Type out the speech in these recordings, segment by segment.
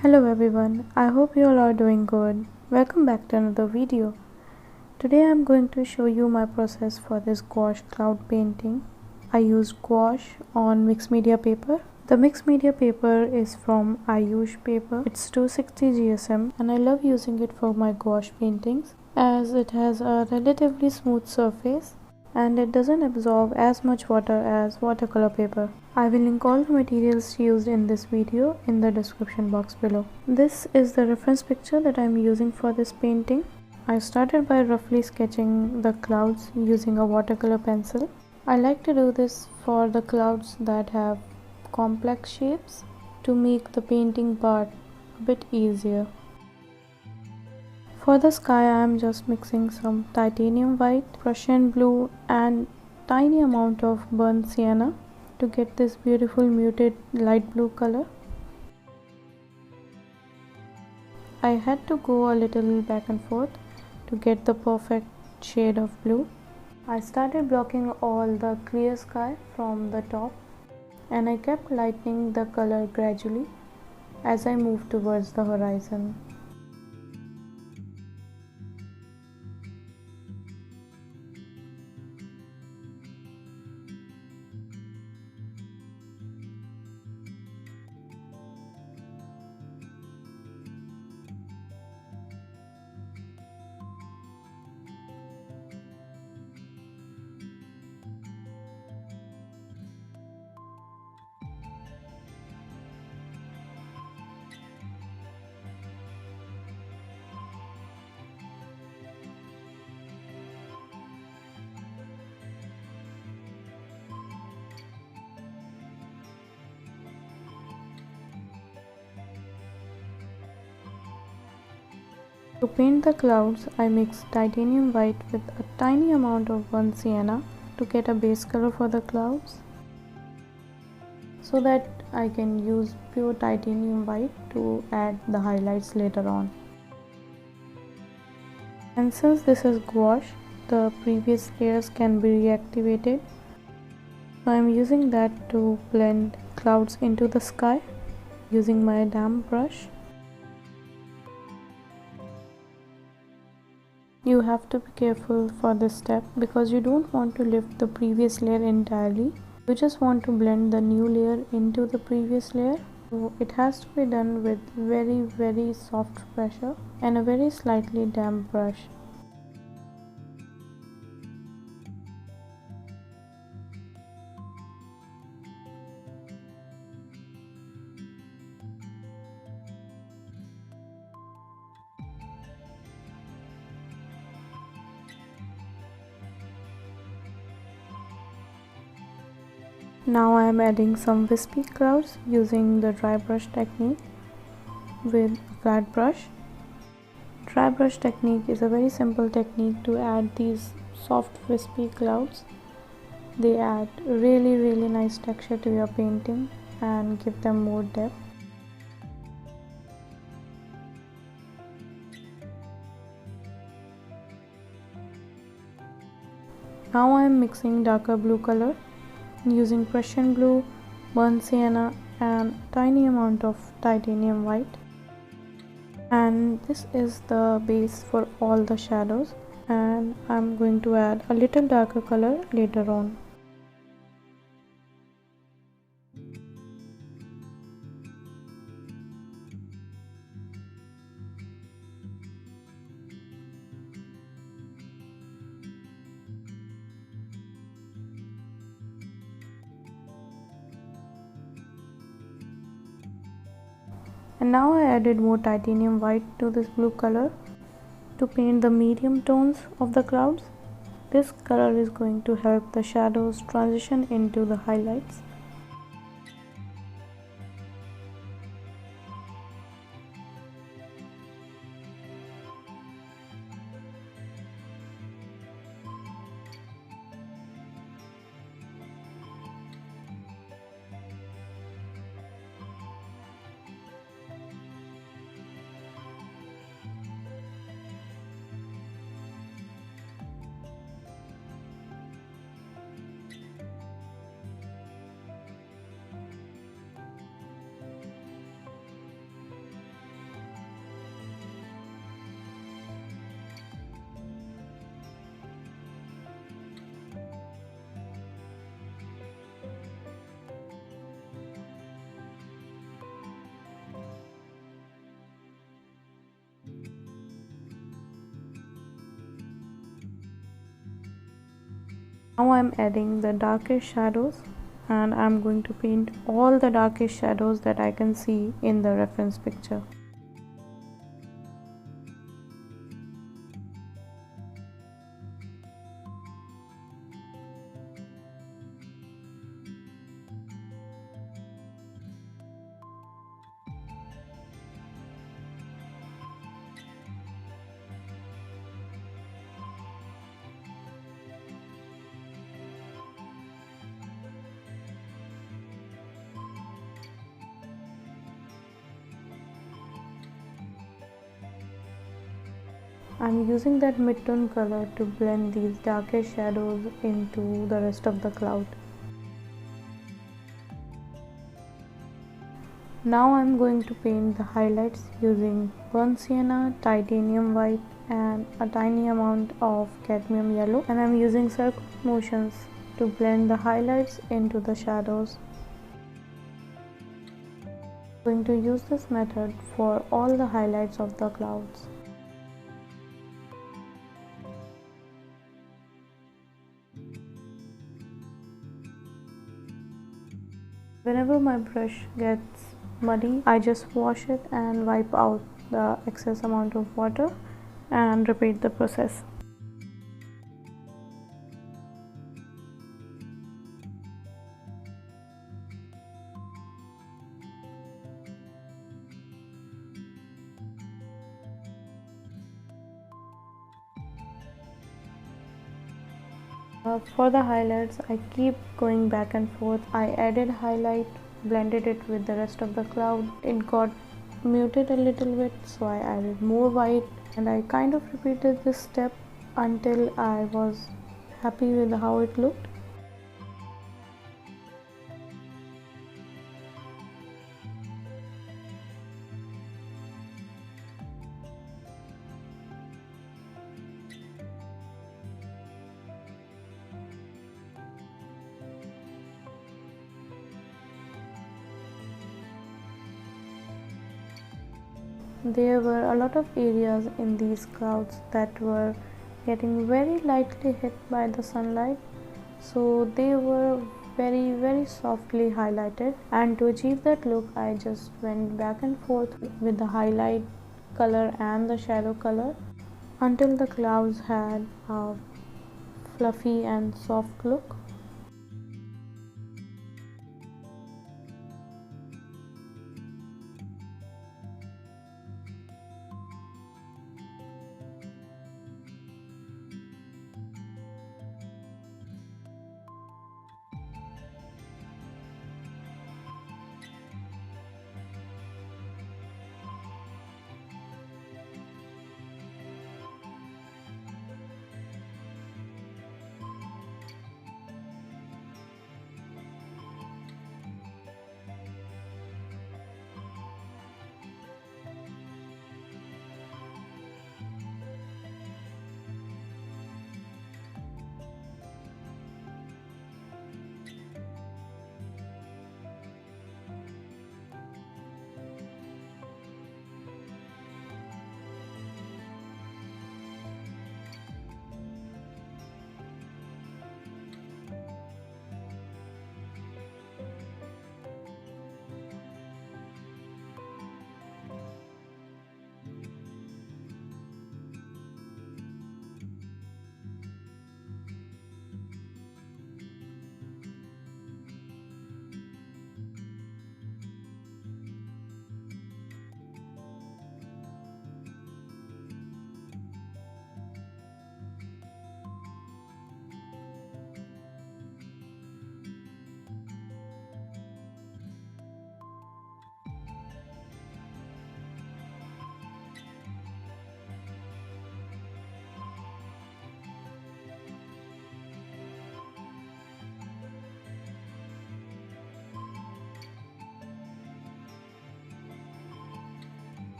Hello everyone, I hope you all are doing good. Welcome back to another video. Today I am going to show you my process for this gouache cloud painting. I used gouache on mixed media paper. The mixed media paper is from Ayush paper. It's 260 GSM and I love using it for my gouache paintings as it has a relatively smooth surface and it doesn't absorb as much water as watercolor paper. I will link all the materials used in this video in the description box below. This is the reference picture that I am using for this painting. I started by roughly sketching the clouds using a watercolor pencil. I like to do this for the clouds that have complex shapes to make the painting part a bit easier. For the sky I am just mixing some titanium white, Prussian blue and tiny amount of burnt sienna to get this beautiful muted light blue color. I had to go a little back and forth to get the perfect shade of blue. I started blocking all the clear sky from the top and I kept lightening the color gradually as I moved towards the horizon. To paint the clouds, I mixed titanium white with a tiny amount of burnt sienna to get a base color for the clouds so that I can use pure titanium white to add the highlights later on. And since this is gouache, the previous layers can be reactivated. So I am using that to blend clouds into the sky using my damp brush. You have to be careful for this step because you don't want to lift the previous layer entirely. You just want to blend the new layer into the previous layer. So it has to be done with very soft pressure and a very slightly damp brush. Now I am adding some wispy clouds using the dry brush technique with a flat brush. Dry brush technique is a very simple technique to add these soft wispy clouds. They add really nice texture to your painting and give them more depth. Now I am mixing darker blue color using Prussian blue, burnt sienna and tiny amount of titanium white. And this is the base for all the shadows and I'm going to add a little darker color later on. And now I added more titanium white to this blue color to paint the medium tones of the clouds. This color is going to help the shadows transition into the highlights. Now I'm adding the darkest shadows, and I'm going to paint all the darkest shadows that I can see in the reference picture. I'm using that mid-tone color to blend these darkest shadows into the rest of the cloud. Now I'm going to paint the highlights using burnt sienna, titanium white and a tiny amount of cadmium yellow, and I'm using circular motions to blend the highlights into the shadows. I'm going to use this method for all the highlights of the clouds. Whenever my brush gets muddy, I just wash it and wipe out the excess amount of water and repeat the process. For the highlights, I keep going back and forth. I added highlight, blended it with the rest of the cloud. It got muted a little bit, so I added more white, and I kind of repeated this step until I was happy with how it looked. There were a lot of areas in these clouds that were getting very lightly hit by the sunlight, so they were very softly highlighted, and to achieve that look I just went back and forth with the highlight color and the shadow color until the clouds had a fluffy and soft look.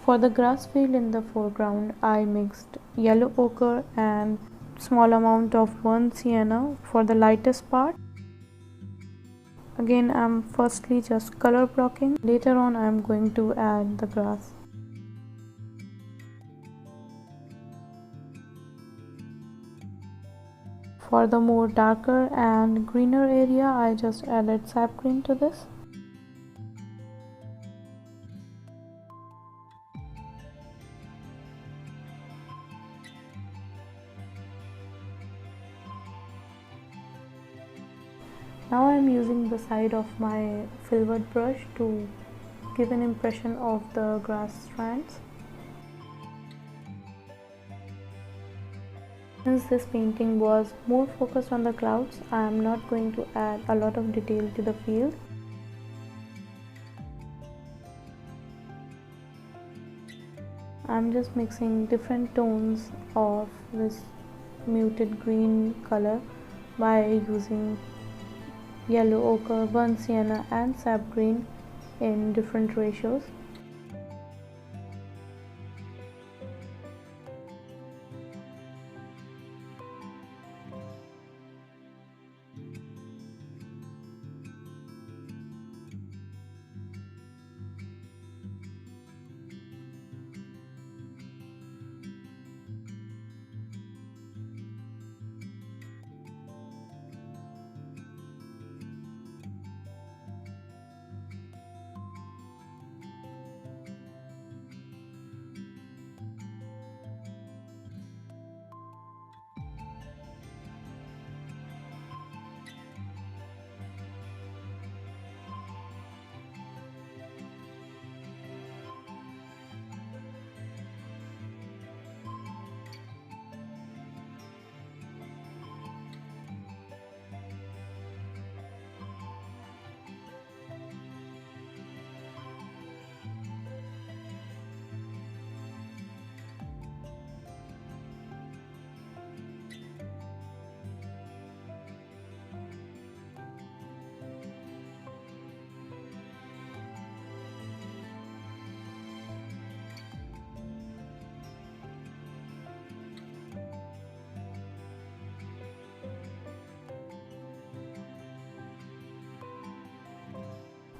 For the grass field in the foreground, I mixed yellow ochre and small amount of burnt sienna for the lightest part. Again, I'm firstly just color blocking. Later on, I'm going to add the grass. For the more darker and greener area, I just added sap green to this. Now I am using the side of my filbert brush to give an impression of the grass strands. Since this painting was more focused on the clouds, I am not going to add a lot of detail to the field. I am just mixing different tones of this muted green color by using yellow ochre, burnt sienna and sap green in different ratios.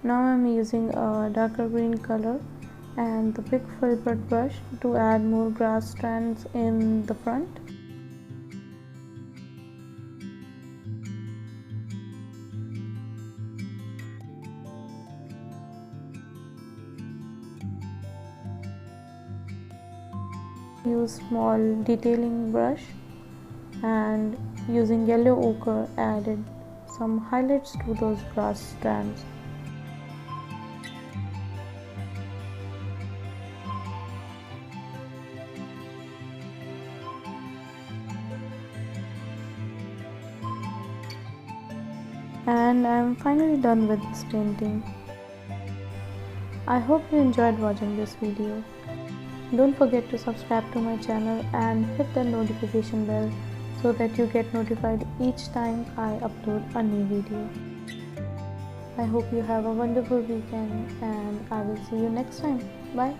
Now I am using a darker green color and the big filbert brush to add more grass strands in the front. Use small detailing brush and using yellow ochre added some highlights to those grass strands. And I am finally done with this painting. I hope you enjoyed watching this video. Don't forget to subscribe to my channel and hit the notification bell so that you get notified each time I upload a new video. I hope you have a wonderful weekend and I will see you next time. Bye.